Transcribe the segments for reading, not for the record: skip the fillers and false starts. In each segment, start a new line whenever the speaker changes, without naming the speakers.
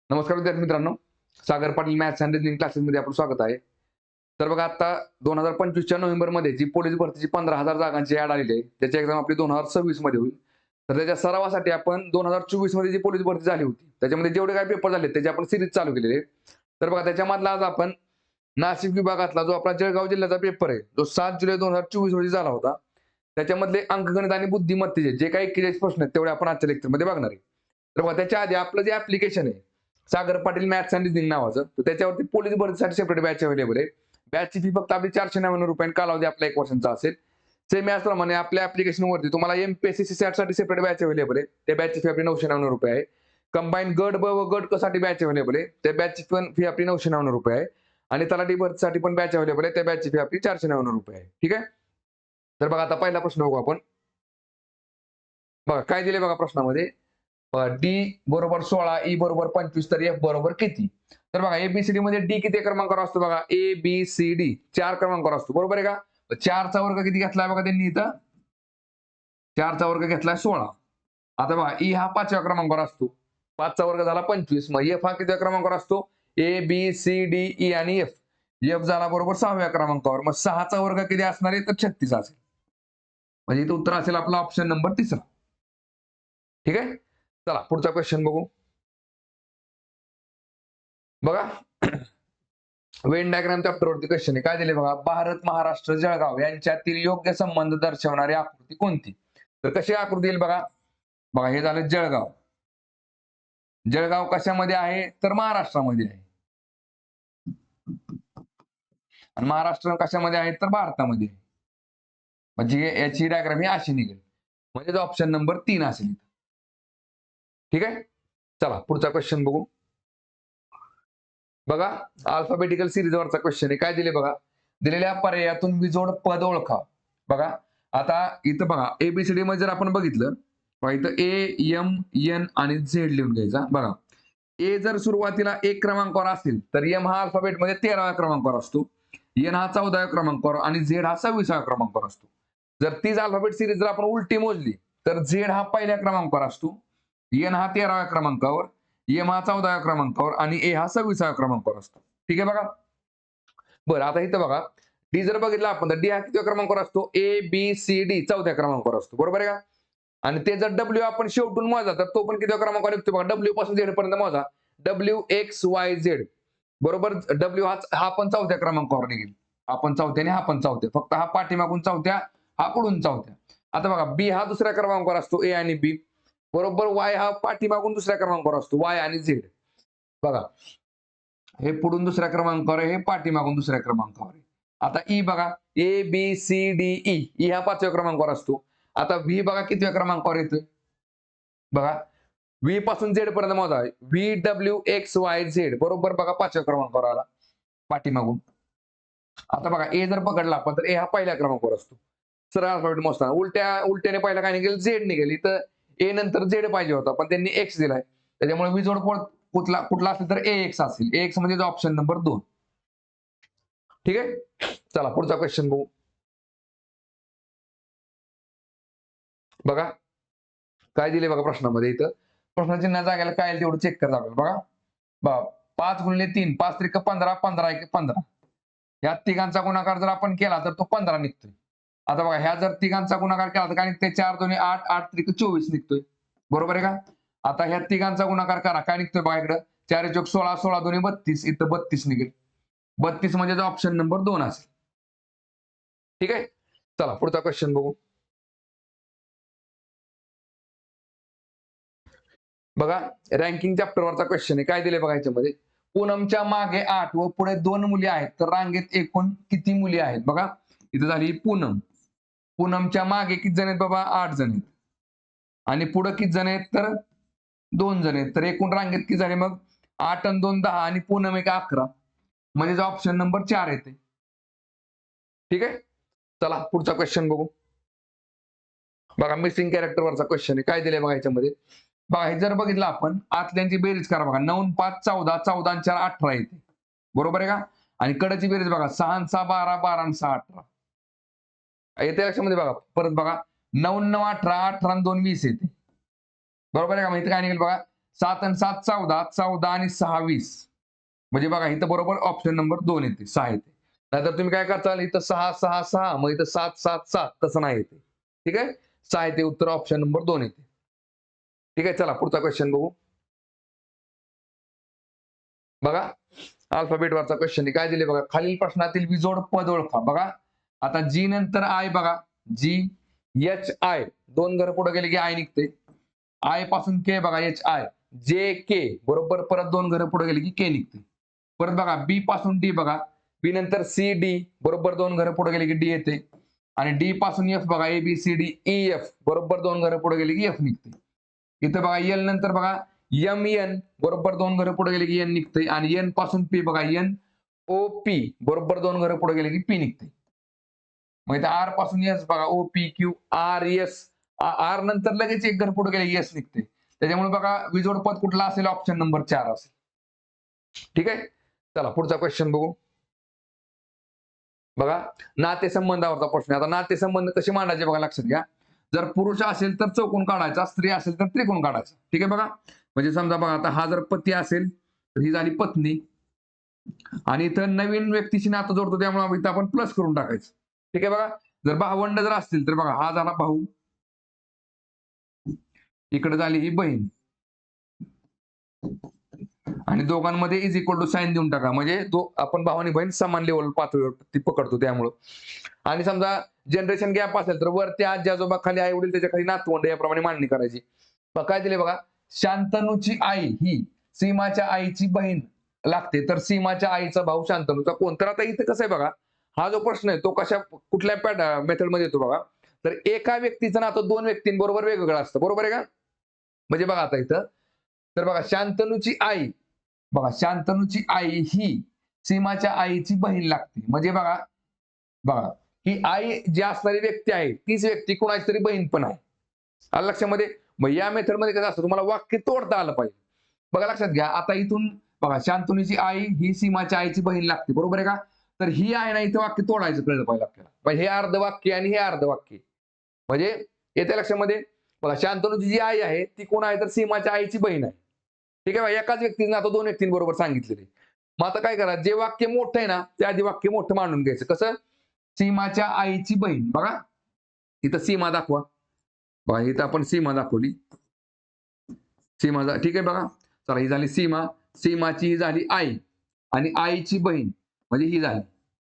नमस्कार विद्यार्थी मित्रांनो, Sagar Patil maths and reasoning क्लासेसमध्ये आपलं स्वागत आहे. तर बघा आता 2025च्या नोव्हेंबरमध्ये जी पोलीस भरतीची 15,000 जागांची ॲड आलेली आहे, त्याची एक्झाम आपली 2026 मध्ये होईल. तर त्याच्या सरावासाठी आपण 2024 मध्ये जी पोलीस भरती झाली होती, त्याच्यामध्ये जेवढे काही पेपर झाले त्याची आपण सिरीज चालू केलेली आहे. तर बघा त्याच्यामधला आज आपण नाशिक विभागातला जो आपला जळगाव जिल्ह्याचा पेपर आहे, जो 7 जुलै 2024 रोजी झाला होता. त्याच्यामधले अंकगणित आणि बुद्धिमत्तेचे जे काही 41 प्रश्न आहेत, तेवढे आपण आजच्या लेक्चरमध्ये बघणार आहे. तर बघा त्याच्या आधी आपलं जे ॲप्लिकेशन आहे, Sagar Patil maths and reasoning नावाचं, तर त्याच्यावरती पोलीस भरतीसाठी सेपरेट बॅच अवेलेबल आहे. बॅचची फी फक्त आपली 499 रुपये, कालावधी आपला 1 वर्षांचा असेल. सेम याचप्रमाणे आपल्या ॲप्लिकेशनवरती तुम्हाला एमपीएससी सॅटसाठी सेपरेट बॅच अवेलेबल आहे. त्या बॅचची फी आपली 999 रुपये आहे. कंबाईन गट ब व गट क साठी बॅच अवेलेबल आहे. त्या बॅचची पण फी आपली 999 रुपये आहे. आणि तलाठी भरतीसाठी पण बॅच अवेलेबल आहे. त्या बॅचची फी आपली 499 रुपये आहे. ठीक आहे. तर बघा आता पहिला प्रश्न बघू आपण. बघा काय दिले बघा प्रश्नामध्ये. डी बरोबर 16, ई बरोबर 25, तर एफ बरोबर किती? तर बघा एबीसीडी मध्ये डी किती क्रमांकावर असतो बघा, ए बी सी डी 4 क्रमांकावर असतो, बरोबर आहे का? 4 चा वर्ग किती घेतलाय बघा त्यांनी इथं, 4 चा वर्ग घेतलाय 16. आता बघा ई हा 5व्या क्रमांकावर असतो, 5 चा वर्ग झाला 25. मग एफ हा किती क्रमांकावर असतो? A B C D E आणि एफ. एफ झाला बरोबर 6व्या क्रमांकावर. मग 6 चा वर्ग किती असणार आहे? तर 36 असेल. म्हणजे इथं उत्तर असेल आपला ऑप्शन नंबर 3. ठीक आहे. चला पुढचा क्वेश्चन बघू. बघा वेन डायग्राम चॅप्टरवरती क्वेश्चन आहे. काय दिले बघा, भारत महाराष्ट्र जळगाव यांच्यातील योग्य संबंध दर्शवणारी आकृती कोणती? तर कशी आकृती येईल बघा. बघा हे झालं जळगाव. जळगाव कशामध्ये आहे? तर महाराष्ट्रामध्ये आहे. आणि महाराष्ट्र कशामध्ये आहे? तर भारतामध्ये आहे. म्हणजे याची डायग्राम ही अशी निघेल. म्हणजे ऑप्शन नंबर 3 असेल. ठीक आहे. चला पुढचा क्वेश्चन बघू. बघा अल्फाबेटिकल सिरीजवरचा क्वेश्चन आहे. काय दिले बघा, दिलेल्या पर्यायातून विजोड पद ओळखा. बघा आता इथं बघा एबीसीडी मध्ये जर आपण बघितलं, बघा इथं ए एम एन आणि झेड लिहून घ्यायचा. बघा ए जर सुरुवातीला 1 क्रमांकावर असेल तर एम हा अल्फाबेट मध्ये 13व्या क्रमांकावर असतो, एन हा 14व्या क्रमांकावर आणि झेड हा 26व्या क्रमांकावर असतो. जर तीच अल्फाबेट सिरीज जर आपण उलटी मोजली तर झेड हा पहिल्या क्रमांकावर असतो, एन हा 13व्या क्रमांकावर, एम हा 14व्या क्रमांकावर आणि ए हा 26व्या क्रमांकावर असतो. ठीक आहे बघा. बरं आता इथं बघा डी जर बघितला आपण तर डी हा किती क्रमांकावर असतो? ए बी सी डी 4थ्या क्रमांकावर असतो, बरोबर आहे का? आणि ते जर डब्ल्यू आपण शेवटून मोजा तर तो पण किती क्रमांकावर निघतो बघा, डब्ल्यू पासून झेड पर्यंत मोजा. डब्ल्यू एक्स वाय झेड बरोबर. डब्ल्यू हा पण 4थ्या क्रमांकावर निघेल. आपण 4थ्याने, हा पण 4थ्या, फक्त हा पाठीमागून 4थ्या, हा पुढून 4थ्या. आता बघा बी हा 2ऱ्या क्रमांकावर असतो, ए आणि बी बरोबर. वाय हा पाठीमागून 2ऱ्या क्रमांकावर असतो, वाय आणि झेड. बघा हे पुढून 2ऱ्या क्रमांकावर आहे, हे पाठीमागून 2ऱ्या क्रमांकावर आहे. आता ई बघा A B C D E, E हा 5व्या क्रमांकावर असतो. आता व्ही बघा कितव्या क्रमांकावर येतोय बघा, व्ही पासून झेड पर्यंत मोजा. V W x Y Z बरोबर बघा 5व्या क्रमांकावर आला पाठीमागून. आता बघा ए जर पकडला आपण तर ए हा पहिल्या क्रमांकावर असतो. सरळ अल्फाबेट मोजताना उलट्याने पहिला काय निघेल? झेड निघेल. इथं ए नंतर झेड पाहिजे होता पण त्यांनी एक्स दिलाय, त्याच्यामुळे विजोड कुठला असेल तर ए एक्स असेल. ए एक्स म्हणजे ऑप्शन नंबर 2. ठीक आहे. चला पुढचा क्वेश्चन बघू. बघा काय दिले बघा प्रश्नामध्ये. इथं प्रश्नाचिन्ह जागेला काय तेवढं चेक करा बघा. बघा 5 गुणिले 3 5 त्रिक 15, 15 एक 15. या तिघांचा गुणाकार जर आपण केला तर तो 15 निघतोय. आता बघा ह्या जर तिघांचा गुणाकार केला तर काय निघतंय? 4 दोन्ही 8, 8 त्रिक 24 निघतोय, बरोबर आहे का? आता ह्या तिघांचा गुणाकार करा, काय निघतोय बघा इकडं. 4 1 16, 16 दोन्ही 32, इथं 32 निघेल. 32 म्हणजे ऑप्शन नंबर 2 असेल. ठीक आहे. चला पुढचा क्वेश्चन बघू. बघा रँकिंग चॅप्टरवरचा क्वेश्चन आहे. काय दिले बघा याच्यामध्ये, पूनमच्या मागे 8 व पुढे 2 मुली आहेत तर रांगेत एकूण किती मुली आहेत? बघा इथं झाली पूनम. पूनमच्या मागे किती जण आहेत बाबा? 8 जण आहेत. आणि पुढे किती जण आहेत? तर 2 जण आहेत. तर एकूण रांगेत किती झाले मग? 8 आणि 2 10 आणि पूनम एक 11. म्हणजे ऑप्शन नंबर 4 येते. ठीक आहे. चला पुढचा क्वेश्चन बघू. बघा मिसिंग कॅरेक्टरवरचा क्वेश्चन आहे. काय दिले बघा याच्यामध्ये. बघा हे जर बघितलं आपण आतल्यांची बेरीज करा बघा. 9 5 14, 14 आणि 4 18 येते, बरोबर आहे का? आणि कडची बेरीज बघा 6 आणि 6 12, 12 आणि 6 18 येते लक्षामध्ये. बघा परत बघा 9 9 18, 18 आणि 2 20 येते, बरोबर आहे का? मग इथे काय निघेल बघा 7 आणि 7 14, 14 आणि 6 20. म्हणजे बघा इथं बरोबर ऑप्शन नंबर 2 येते, 6 येते. नाहीतर तुम्ही काय करताल इथं 6 6 6 मग इथं 7 7 7 तसं नाही येते. ठीक आहे. 6 येते उत्तर ऑप्शन नंबर 2 येते. ठीक आहे. चला पुढचा क्वेश्चन बघू. बघा अल्फाबेट वरचा क्वेश्चन आहे. काय दिले बघा. खालील प्रश्नातील विजोड पद ओळखा. बघा आता जी नंतर आय बघा. जी एच आय 2 घरं पुढे गेले की आय निघते. आय पासून के बघा एच आय जे के बरोबर परत 2 घरं पुढे गेले की के निघते. परत बघा बी पासून डी बघा. बी नंतर सी डी बरोबर 2 घरं पुढे गेले की डी येते. आणि डी पासून एफ बघा A B C D E F बरोबर 2 घरं पुढे गेले की एफ निघते. इथं बघा एल नंतर बघा एम एन बरोबर 2 घरं पुढे गेले की एन निघते. आणि एन पासून पी बघा एन ओ पी बरोबर 2 घरं पुढे गेले की पी निघते. मग इथं आर पासून एस बघा O P Q R S R नंतर लगेच एक घर पुढे गेले एस निघते. त्याच्यामुळे बघा विजोड पद कुठला असेल ऑप्शन नंबर 4 असेल. ठीक आहे. चला पुढचा क्वेश्चन बघू. बघा नातेसंबंधावरचा प्रश्न. आता नातेसंबंध कसे मांडायचे बघा लक्षात घ्या. जर पुरुष असेल तर चौकोन काढायचा, स्त्री असेल तर त्रिकोण काढायचा. ठीक आहे बघा. म्हणजे समजा बघा आता हा जर पती असेल तर ही झाली पत्नी आणि इथं नवीन व्यक्तीशी नातं जोडतो त्यामुळे इथं आपण प्लस करून टाकायचं. ठीक आहे बघा. जर भावंड जर असतील तर बघा हा झाला भाऊ, इकडे झाली ही बहीण आणि दोघांमध्ये इज इक्वल टू साइन देऊन टाका. म्हणजे आपण भाऊ आणि बहीण समान लेवल पातळीवर ती पकडतो त्यामुळं. आणि समजा जनरेशन गॅप असेल तर वरती आजी आजोबा खाली आई वडील त्याच्या खाली नातवंड याप्रमाणे मांडणी करायची. मग काय दिले बघा. शांतनूची आई ही सीमाच्या आईची बहीण लागते तर सीमाच्या आईचा भाऊ शांतनूचा कोण. तर आता इथे कसं आहे बघा. हा जो प्रश्न आहे तो कुठल्या मेथडमध्ये येतो बघा. तर एका व्यक्तीचं नातं 2 व्यक्तींबरोबर वेगवेगळं असतं. बरोबर आहे का. म्हणजे बघा आता इथं तर बघा शांतनूची आई बघा शांतनूची आई ही सीमाच्या आईची बहीण लागते. म्हणजे बघा बघा ही आई जी असणारी व्यक्ती आहे तीच व्यक्ती कोणाची तरी बहीण पण आहे. आलं लक्षामध्ये. मग या मेथडमध्ये कसं असतं तुम्हाला वाक्य तोडता आलं पाहिजे. बघा लक्षात घ्या. आता इथून बघा शांतनूची आई ही सीमाच्या आईची बहीण लागते. बरोबर आहे का. तर ही आहे ना इथं वाक्य तोडायचं कळलं पाहिजे आपल्याला. म्हणजे हे अर्ध वाक्य आणि हे अर्ध वाक्य. म्हणजे येत्या लक्षामध्ये बघा शांतनूची जी आई आहे ती कोण आहे तर सीमाच्या आईची बहीण आहे. ठीक आहे. एकाच व्यक्तीने आता 2 व्यक्तींबरोबर सांगितलेले. मग आता काय करा जे वाक्य मोठं आहे ना ते आधी वाक्य मोठं मांडून घ्यायचं. कसं सीमाच्या आईची बहीण बघा इथं सीमा दाखवा. बघा इथं आपण सीमा दाखवली. सीमा ठीक आहे बघा. चला ही झाली सीमा. सीमाची ही झाली आई आणि आईची बहीण म्हणजे ही झाली.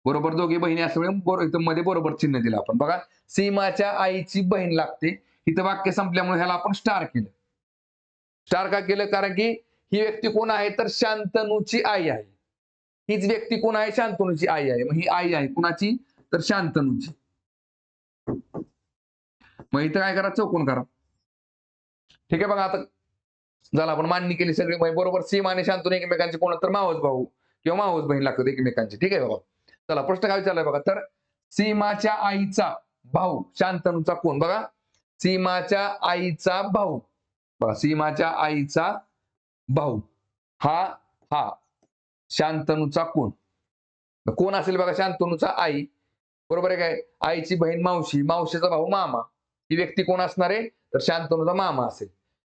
बरोबर दोघी बहिणी असल्यामुळे इथं मध्ये बरोबर चिन्ह दिलं आपण. बघा सीमाच्या आईची बहीण लागते. इथं वाक्य संपल्यामुळे ह्याला आपण स्टार केलं. स्टार का केलं कारण की ही व्यक्ती कोण आहे तर शांतनूची आई आहे. हीच व्यक्ती कोण आहे शांतनूची आई आहे. मग ही आई आहे कुणाची तर शांतनूची. मग इथं काय करा चौकोन करा. ठीक आहे बघा. आता झालं आपण मांडणी केली सगळी. बरोबर सीमा आणि शांतनू एकमेकांचे कोण तर मावस भाऊ किंवा मावस बहीण लागतात एकमेकांचे. ठीक आहे बघा. चला प्रश्न काय विचारलाय बघा. तर सीमाच्या आईचा भाऊ शांतनूचा कोण. बघा सीमाच्या आईचा भाऊ बघा सीमाच्या आईचा भाऊ हा शांतनूचा कोण. कोण असेल बघा शांतनूचा आई. बरोबर आहे काय. आईची बहीण मावशी मावशीचा भाऊ मामा. ही व्यक्ती कोण असणार आहे तर शांतनूचा मामा असेल.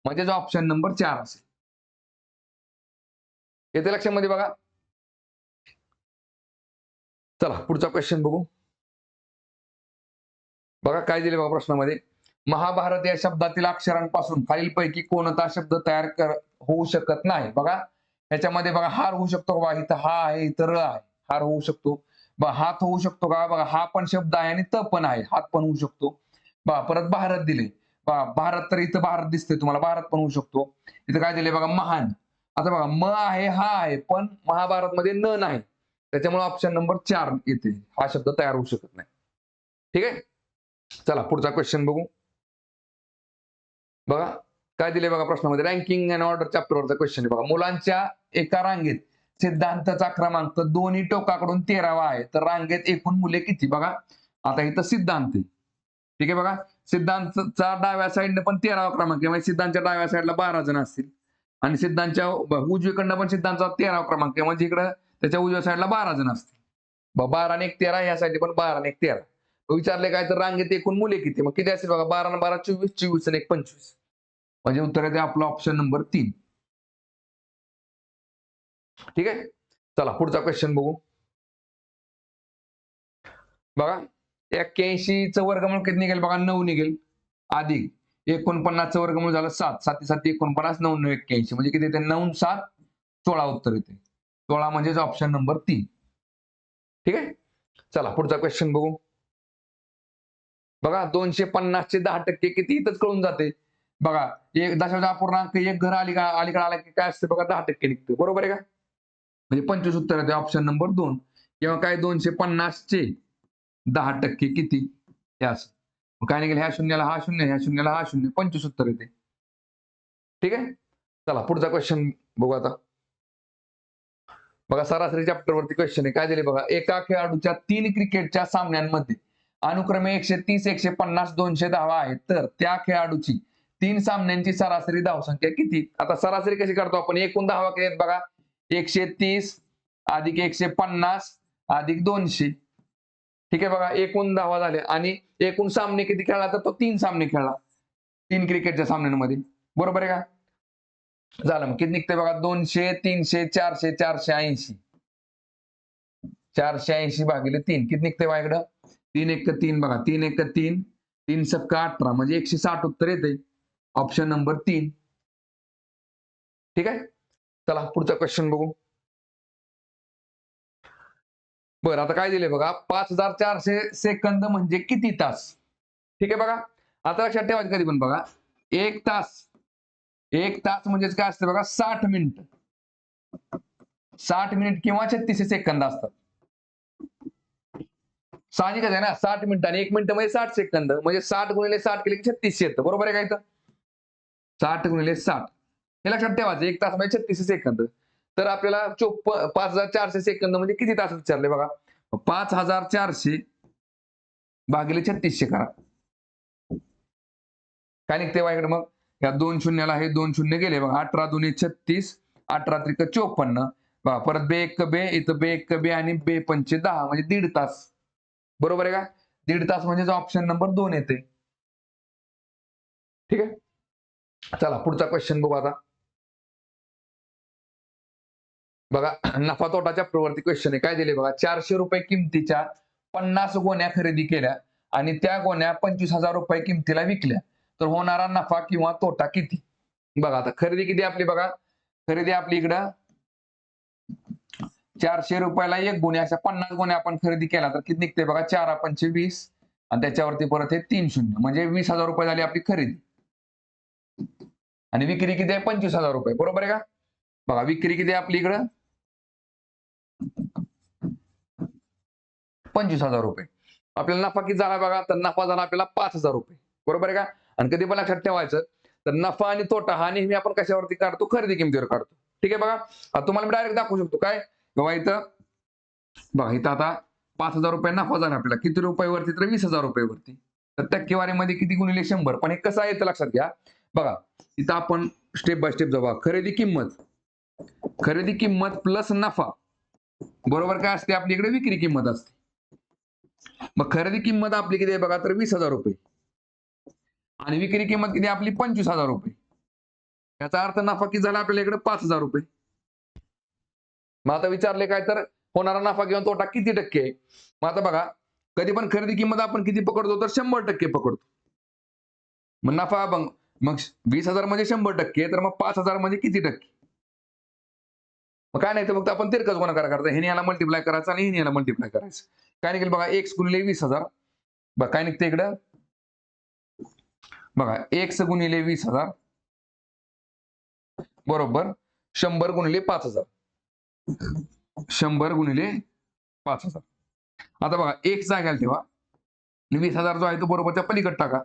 म्हणजे ऑप्शन नंबर 4 असेल. येते लक्षामध्ये बघा. चला पुढचा क्वेश्चन बघू. बघा काय दिले बघा प्रश्नामध्ये. महाभारत या शब्दातील अक्षरांपासून खालीलपैकी कोणता शब्द होऊ शकत नाही. बघा याच्यामध्ये बघा हार होऊ शकतो का. इथं हा आहे इथं र आहे. हार होऊ शकतो. बघा हात होऊ शकतो का. बघा हा पण शब्द आहे आणि त पण आहे. हात पण होऊ शकतो. बघा परत भारत दिले. बघा भारत तर इथं भारत दिसते तुम्हाला. भारत पण होऊ शकतो. इथं काय दिले बघा महान. आता बघा म आहे हा आहे पण महाभारत मध्ये न नाही. त्याच्यामुळे ऑप्शन नंबर 4 येते. हा शब्द तयार होऊ शकत नाही. ठीक आहे. चला पुढचा क्वेश्चन बघू. बघा काय दिले बघा प्रश्नामध्ये. रँकिंग अँड ऑर्डर चॅप्टरवरचा क्वेश्चन आहे बघा. मुलांच्या एका रांगेत सिद्धांताचा क्रमांक दोन्ही टोकाकडून 13वा आहे तर रांगेत एकूण मुले किती. बघा आता इथं सिद्धांत आहे. ठीक आहे बघा. सिद्धांतचा डाव्या साईडने पण 13वा क्रमांक आहे. म्हणजे सिद्धांतच्या डाव्या साईडला 12 जण असतील आणि सिद्धांतच्या उजवीकडनं पण सिद्धांतचा 13वा क्रमांक आहे. म्हणजे इकडं त्याच्या उजव्या साईडला 12 जण असतील. 12 आणि 1 13 या साईडने पण 12 आणि 1 13. विचारले काय तर रांगेत एकूण मुले किती. मग किती असेल बघा. 12 आणि 12 24 24 आणि 1 25. म्हणजे उत्तर आहे आपलं ऑप्शन नंबर 3. ठीक आहे. चला पुढचा क्वेश्चन बघू. बघा 81चं वर्गमूळ किती निघेल बघा 9 निघेल अधिक 49चं वर्गमूळ झालं 7 7 7 49 9 9 81 म्हणजे किती येते 9 7 16 उत्तर येते. 16 म्हणजेच ऑप्शन नंबर 3. ठीक आहे. चला पुढचा क्वेश्चन बघू. बघा 250 चे 10% किती इथंच कळून जाते. बघा एक दशांश अपूर्णांक एक घर अलीकडे आला की काय असते बघा 10% निघते. बरोबर आहे का? म्हणजे 25 उत्तर येते ऑप्शन नंबर 2. किंवा काय 250 चे 10% किती हे असं. मग काय निघेल ह्या शून्याला हा शून्य, ह्या शून्याला हा शून्य, 25 उत्तर येते. ठीक आहे. चला पुढचा क्वेश्चन बघू आता. बघा सरासरी चॅप्टर वरती क्वेश्चन आहे. काय दिले बघा. एका खेळाडूच्या 3 क्रिकेटच्या सामन्यांमध्ये अनुक्रमे 130, 150, 200 धावा आहेत. तर त्या खेळाडूची 3 सामन्यांची सरासरी धावसंख्या किती? आता सरासरी कशी करतो आपण? एकूण धावा किती आहेत बघा. 130 अधिक 150 अधिक 200. ठीक आहे बघा. एकूण धावा झाल्या आणि एकूण सामने किती खेळला? तर तो 3 सामने खेळला. 3 क्रिकेटच्या सामन्यांमध्ये. बरोबर आहे का? झालं मग किती निघते बघा 200, 300, 400, 480. 480 भागिले 3 किती निघते बघा इकडं? 3 एक 3 बघा 3 एक 3 3 सक्का 18 म्हणजे 160 उत्तर येते. Option number 3. ठीक आहे. चला पुढचा क्वेश्चन बघू. बरं आता काय दिले बघा 5400 सेकंद म्हणजे किती तास? ठीक आहे बघा. आता लक्षात ठेवायचं कधी पण बघा 1 तास 1 तास म्हणजेच काय असतं बघा 60 मिनिट. 60 मिनिट किंवा 36 सेकंद असतात. साहजिकच आहे ना 60 मिनिट आणि 1 मिनिट म्हणजे 60 सेकंद म्हणजे 60 गुणिले 60 केले की 36 येतं. बरोबर आहे का इथं? 60 गुणिले 60 हे लक्षात ठेवायचं 1 तास म्हणजे 36 सेकंद. तर आपल्याला 5400 सेकंद म्हणजे किती तास विचारले बघा. 5400 भागिले 3600 करा. काय निघते बघा इकडे मग? या 2 शून्याला हे 2 शून्य गेले बघा. 18 दुनी 36 18 त्रिक 54 बघा परत बे 1 बे इथं बे 1 बे आणि बे 5 10 म्हणजे 1.5 तास. बरोबर आहे का? 1.5 तास म्हणजेच ऑप्शन नंबर 2 येते. ठीक आहे. चला पुढचा क्वेश्चन बघू आता. बघा नफा तोटा चॅप्टरवरती क्वेश्चन आहे. काय दिले बघा 400 रुपये किमतीच्या 50 गोण्या खरेदी केल्या आणि त्या गोण्या 25,000 रुपये किमतीला विकल्या. तर होणारा नफा किंवा तोटा किती? बघा आता खरेदी किती आपली बघा. खरेदी आपली इकडं 400 रुपयाला 1 गोण्या अशा 50 गोण्या आपण खरेदी केला तर किती निघते बघा 4 पंचे 20 आणि त्याच्यावरती परत हे 3 शून्य म्हणजे 20,000 रुपये झाली आपली खरेदी. आणि विक्री किती आहे 25,000 रुपये. बरोबर आहे का? बघा विक्री किती आहे आपली इकडं 25,000 रुपये. आपल्याला नफा किती झाला बघा तर नफा झाला आपल्याला 5,000 रुपये. बरोबर आहे का? आणि कधी पण लक्षात ठेवायचं तर नफा आणि तोटा हा नेहमी आपण कशावरती काढतो खरेदी किमतीवर काढतो. ठीक आहे बघा. आता तुम्हाला मी डायरेक्ट दाखवू शकतो काय बघा इथं बघा इथं आता 5,000 रुपये नफा झाला आपल्याला किती रुपयावरती तर 20,000 रुपयावरती. तर टक्केवारीमध्ये किती गुणिले 100 पण हे कसं आहे तर लक्षात घ्या. बघा इथं आपण स्टेप बाय स्टेप जाऊ. खरेदी किंमत प्लस नफा बरोबर काय असते आपली इकडे विक्री किंमत असते. मग खरेदी किंमत आपली किती आहे बघा तर 20,000 रुपये आणि विक्री किंमत किती आपली 25,000 रुपये. याचा अर्थ नफा किती झाला आपल्याला इकडे 5,000 रुपये. मग आता विचारले काय तर होणारा नफा किंवा तोटा किती टक्के आहे? मग आता बघा कधी पण खरेदी किंमत आपण किती पकडतो तर 100% पकडतो. मग नफा मग 20,000 म्हणजे 100% तर मग 5,000 म्हणजे किती टक्के? मग काय नाही तर फक्त आपण तिरकस गुणाकार करायचा. ह्याने याला मल्टिप्लाय करायचं आणि ह्याने याला मल्टिप्लाय करायचं. काय निघेल बघा x गुणिले 20,000 बघा काय निघतं इकडं बघा x गुणिले 20,000 बरोबर 100 गुणिले 5,000. 100 गुणिले 5,000. आता बघा x जाग्याला ठेवा. 20,000 जो आहे तो बरोबरच्या पलीकडे टाका.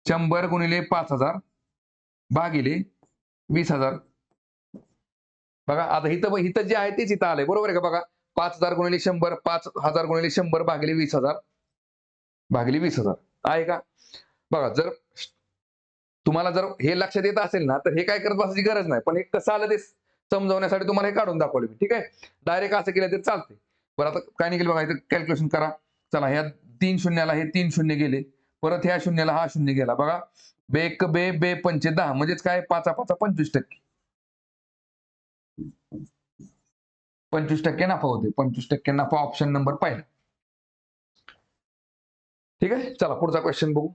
100 गुणिले 5,000 भागिले 20,000. बघा आता इथं जे आहे तेच इथं आलंय. बरोबर आहे का बघा 5,000 गुणिले 100 5,000 गुणिले 100 भागिले 20,000 भागिले 20,000 आहे का? बघा जर तुम्हाला जर हे लक्षात येत असेल ना तर हे काय करत बसायची गरज नाही. पण हे कसं आलं ते समजवण्यासाठी तुम्हाला हे काढून दाखवलं मी. ठीक आहे. डायरेक्ट असं केलं तरी चालते. बरं आता काय निघेल बघा इथं कॅल्क्युलेशन करा. चला ह्या 3 शून्याला हे 3 शून्य गेले. परत ह्या शून्याला हा शून्य गेला. बघा बे 1 बे बे 5 10 म्हणजेच काय 5 5 25%. 25% नफा होते. 25% नफा ऑप्शन नंबर पहिला. ठीक आहे, चला पुढचा क्वेश्चन बघू.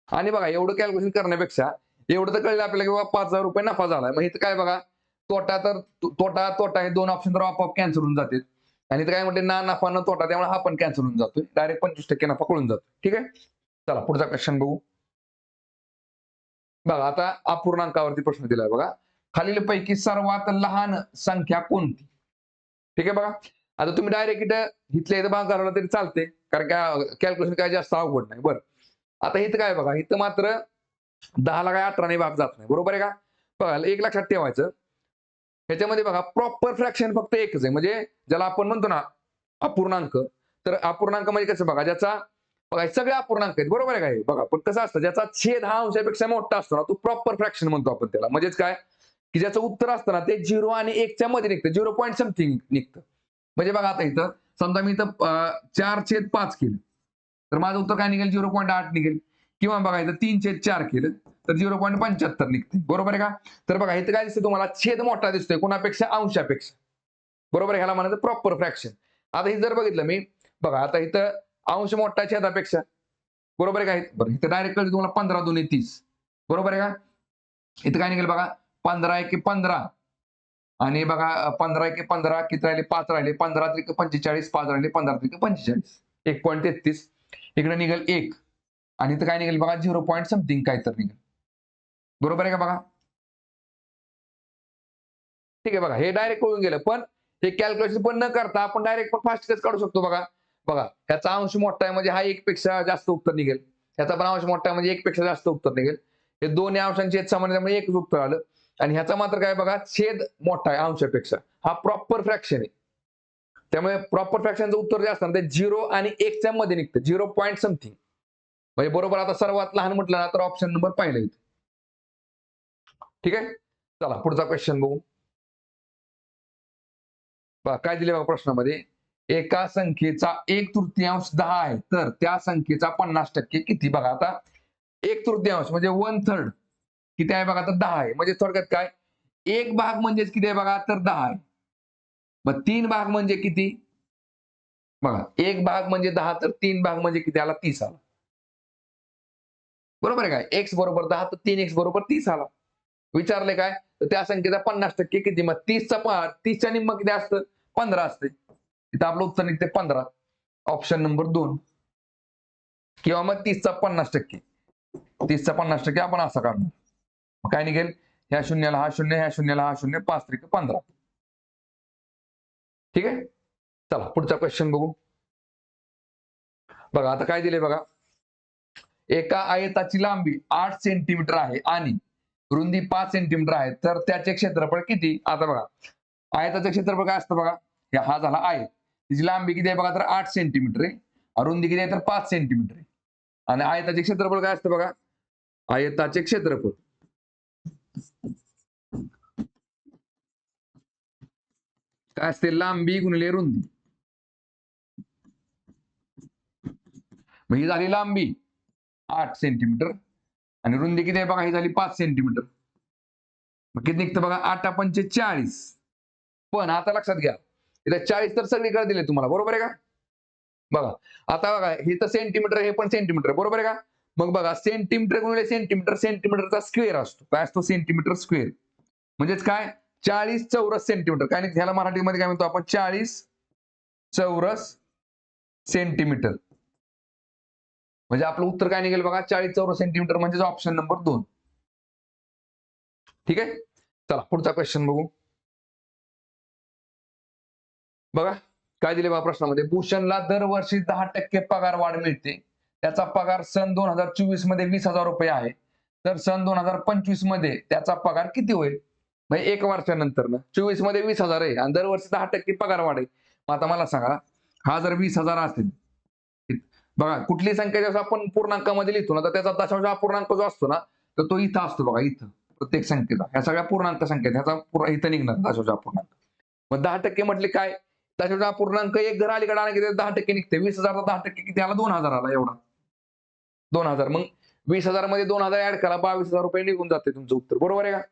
आणि बघा एवढं कॅल्क्युलेशन करण्यापेक्षा एवढं तर कळलं आपल्याला की बाबा 5,000 रुपये नफा झालाय. मग इथं काय बघा, तोटा हे दोन ऑप्शन तर आपोआप कॅन्सल होऊन जातील. आणि इथं काय म्हणते ना नफा न तोटा, त्यामुळे हा पण कॅन्सल होऊन जातोय. डायरेक्ट 25% नफा कळून जातो. ठीक आहे, चला पुढचा क्वेश्चन बघू. बघा आता अपूर्णांकावरती प्रश्न दिलाय बघा. खालीलपैकी सर्वात लहान संख्या कोणती? ठीक आहे बघा. आता तुम्ही डायरेक्ट इथल्या इथं भाग घालवला तरी चालते, कारण का कॅल्क्युलेशन काय जास्त अवघड नाही. बरं, आता इथं काय बघा, इथं मात्र 10 ला काय 18 भाग जात नाही. बरोबर आहे का? बघा एक लक्षात ठेवायचं, ह्याच्यामध्ये बघा प्रॉपर फ्रॅक्शन फक्त एकच आहे. म्हणजे ज्याला आपण म्हणतो ना अपूर्णांक, तर अपूर्णांक म्हणजे कसं बघा, ज्याचा बघा सगळे अपूर्णांक आहेत. बरोबर आहे का? बघा पण कसं असतं, ज्याचा छेद हा अंशापेक्षा मोठा असतो ना, तो प्रॉपर फ्रॅक्शन म्हणतो आपण त्याला. म्हणजेच काय, की ज्याचं उत्तर असतं ना ते 0 आणि 1 च्या मध्ये निघतं, 0 पॉईंट समथिंग निघतं. म्हणजे बघा आता इथं समजा मी इथं 4/5 केलं, तर माझं उत्तर काय निघेल? 0.8 निघेल. किंवा बघा इथं 3/4 केलं तर 0.75 निघते. बरोबर आहे का? तर बघा इथं काय दिसतं तुम्हाला, छेद मोठा दिसतोय कोणापेक्षा? अंशापेक्षा. बरोबर आहे, ह्याला म्हणायचं प्रॉपर फ्रॅक्शन. आता हे जर बघितलं मी, बघा आता इथं अंश मोठा छेदापेक्षा. बरोबर आहे का? बरं इथं डायरेक्ट कळतं तुम्हाला 15 दुने 30. बरोबर आहे का? इथं काय निघेल बघा, 15 एके 15 आणि बघा 15 एके 15 किती राहिले? 5 राहिले. 15 त्रिक 45, 5 राहिले. 15 त्रिक 45. 1.33 इकडे निघेल 1 आणि इथं काय निघेल बघा, 0 पॉईंट समथिंग काय तर निघेल. बरोबर आहे का? बघा ठीक आहे, बघा हे डायरेक्ट कळून गेलं. पण हे कॅल्क्युलेशन पण न करता आपण डायरेक्ट पण फास्टच काढू शकतो. बघा बघा ह्याचा अंश मोठा आहे म्हणजे हा 1 पेक्षा जास्त उत्तर निघेल. ह्याचा पण अंश मोठा आहे म्हणजे 1 पेक्षा जास्त उत्तर निघेल. हे दोन्ही अंशांचे छेद समान त्यामुळे एकच उत्तर आलं. आणि ह्याचा मात्र काय बघा, छेद मोठा आहे अंशापेक्षा. हा प्रॉपर फ्रॅक्शन आहे. त्यामुळे प्रॉपर फ्रॅक्शनचं उत्तर जे असतं ते 0 आणि 1 च्या मध्ये निघतं. 0 पॉईंट समथिंग. म्हणजे बरोबर आता सर्वात लहान म्हटलं ना तर ऑप्शन नंबर पहिला येईल. ठीक आहे, चला पुढचा क्वेश्चन बघू. बघा काय दिले बघा प्रश्नामध्ये, एका संख्येचा 1/3 10 आहे, तर त्या संख्येचा 50% किती? बघा आता 1/3 म्हणजे 1/3 किती आहे बघा, तर 10 आहे. म्हणजे थोडक्यात काय, एक भाग म्हणजेच किती आहे बघा, तर 10 आहे. मग 3 भाग म्हणजे किती? बघा एक भाग म्हणजे 10, तर 3 भाग म्हणजे किती आला? 30 आला. बरोबर आहे काय? x बरोबर 10 तर 3x बरोबर 30 आला. विचारले काय, तर त्या संख्येचा 50% किती? मग 30 च्या निम्म किती असतं? 15 असते. इथं आपलं उत्तर निघते 15. Option number 2. किंवा मग 30चा 50%. 30चा 50% आपण असा काढणार. मग काय निघेल? ह्या शून्याला हा शून्य, ह्या शून्याला हा शून्य, 5 त्रिक 15. ठीक आहे, चला पुढचा क्वेश्चन बघू. बघा आता काय दिले बघा, एका आयताची लांबी 8 सेंटीमीटर आहे आणि रुंदी 5 सेंटीमीटर आहे, तर त्याचे क्षेत्रफळ किती? आता बघा आयताचं क्षेत्रफळ काय असतं बघा, हा झाला आयत. तिची लांबी किती आहे बघा, तर 8 सेंटीमीटर आहे. रुंदी किती आहे, तर 5 सेंटीमीटर आहे. आणि आयताचे क्षेत्रफळ काय असतं बघा, आयताचे क्षेत्रफळ काय असते? लांबी गुणिले रुंदी. मग ही झाली लांबी 8 सेंटीमीटर आणि रुंदी किती आहे बघा, ही झाली 5 सेंटीमीटर. मग किती निघतं बघा, 8 पंचे 40. पण आता लक्षात घ्या, इथे 40 तर सगळीकडे दिले तुम्हाला. बरोबर आहे का? बघा आता बघा हे तर सेंटीमीटर, हे पण सेंटीमीटर. बरोबर आहे का? मग बघा सेंटीमीटर गुणिले सेंटीमीटर, सेंटीमीटरचा स्क्वेअर असतो. काय असतो? Centimetre square. म्हणजेच काय, 40 चौरस सेंटीमीटर. काय नाही ह्याला मराठीमध्ये काय म्हणतो आपण, 40 चौरस सेंटीमीटर. म्हणजे आपलं उत्तर काय निघेल बघा, 40 चौरस सेंटीमीटर, म्हणजे ऑप्शन नंबर 2. ठीक आहे, चला पुढचा क्वेश्चन बघू. बघा काय दिले बघा प्रश्नामध्ये, भूषणला दरवर्षी 10% पगार वाढ मिळते. त्याचा पगार सन 2024 मध्ये 20,000 रुपये आहे. तर सन 2025 मध्ये त्याचा पगार किती होईल? म्हणजे 1 वर्षानंतर ना, 24 मध्ये 20,000 आहे आणि दरवर्षी 10% पगार वाढ आहे. मग आता मला सांगा, हा जर 20,000 असेल, बघा कुठली संख्या जसं आपण पूर्णांकामध्ये लिहितो ना, तर त्याचा दशांश अपूर्णांक जो असतो ना, तर तो इथं असतो बघा, इथं प्रत्येक संख्येचा. ह्या सगळ्या पूर्णांक संख्या ह्याचा इथं निघणार दशांश अपूर्णांक. मग 10% म्हटले काय, दशांश अपूर्णांक एक जर अलीकडे आला की 10% निघते. 20,000 10% किती आला? 2,000 आला. एवढा 2,000. मग 20,000 मध्ये 2,000 ऍड करा, 22,000 रुपये निघून जाते तुमचं उत्तर. बरोबर आहे का?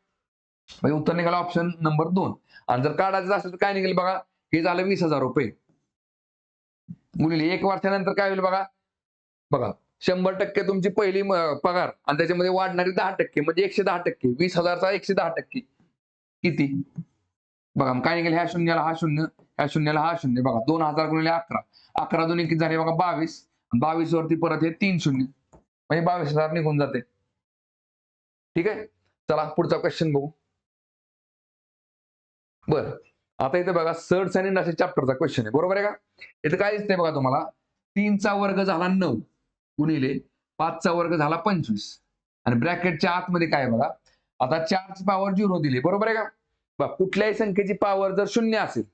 म्हणजे उत्तर निघालं ऑप्शन नंबर 2. आणि जर काढायचं असेल तर काय निघेल बघा, हे झालं 20,000 रुपये गुणिले 1 वर्षानंतर काय होईल बघा. बघा 100% तुमची पहिली पगार आणि त्याच्यामध्ये वाढणारी 10% म्हणजे 110%. 20,000चा 110% किती? बघा काय निघेल, ह्या शून्याला हा शून्य, ह्या शून्याला हा शून्य. बघा 2000 गुणिले 11, 11 दोन्ही किती झाले बघा 22. 22 वरती परत हे 3 शून्य म्हणजे 22,000 निघून जाते. ठीक आहे. चला पुढचा क्वेश्चन बघू. बरं, आता इथे बघा सर्च आणि नसेल चॅप्टरचा क्वेश्चन आहे, बरोबर आहे का. इथे काय दिसतंय बघा तुम्हाला, 3चा वर्ग झाला 9 गुणिले 5चा वर्ग झाला 25 आणि ब्रॅकेटच्या आतमध्ये काय आहे बघा. आता 4ची पॉवर 0 दिली, बरोबर आहे का. बघा कुठल्याही संख्येची पॉवर जर 0 असेल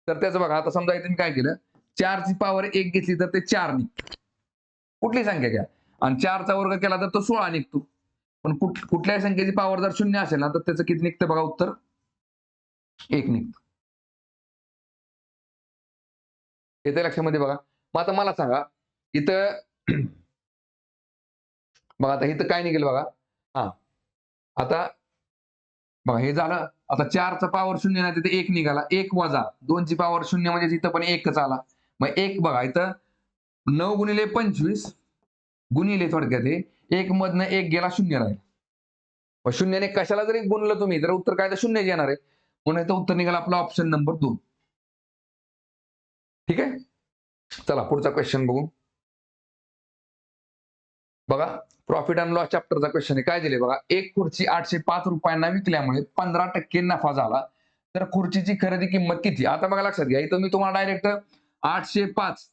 तर त्याचं बघा, आता समजा इथे मी काय केलं, 4ची पॉवर 1 घेतली तर ते 4 निघतं. कुठली संख्या घ्या आणि 4चा वर्ग केला तर तो 16 निघतो. पण कुठल्याही संख्येची पॉवर जर 0 असेल ना तर त्याचं किती निघतं बघा, उत्तर 1 निघतं. येते लक्षामध्ये बघा. मग आता मला सांगा इथं बघा, आता इथं काय निघेल बघा. हा आता बघा हे झालं. आता 4चा पॉवर 0 नाही तिथे 1 निघाला. 1 वजा 2ची पॉवर 0 म्हणजे इथं पण 1च आला. मग 1 बघा इथं 9 गुणिले 25 गुणिले थोडक्यात हे 1 मधनं 1 गेला 0 राहील. मग शून्याने कशाला जरी गुणलं तुम्ही तर उत्तर काय तर 0 येणार आहे. म्हणून इथं उत्तर निघालं आपलं ऑप्शन नंबर 2. ठीक आहे. चला पुढचा क्वेश्चन बघू. बघा प्रॉफिट अँड लॉस चॅप्टरचा क्वेश्चन आहे. काय दिले बघा, एक खुर्ची 805 रुपयांना विकल्यामुळे 15% नफा झाला, तर खुर्चीची खरेदी किंमत किती. आता बघा लक्षात घ्या, इथं मी तुम्हाला डायरेक्ट 805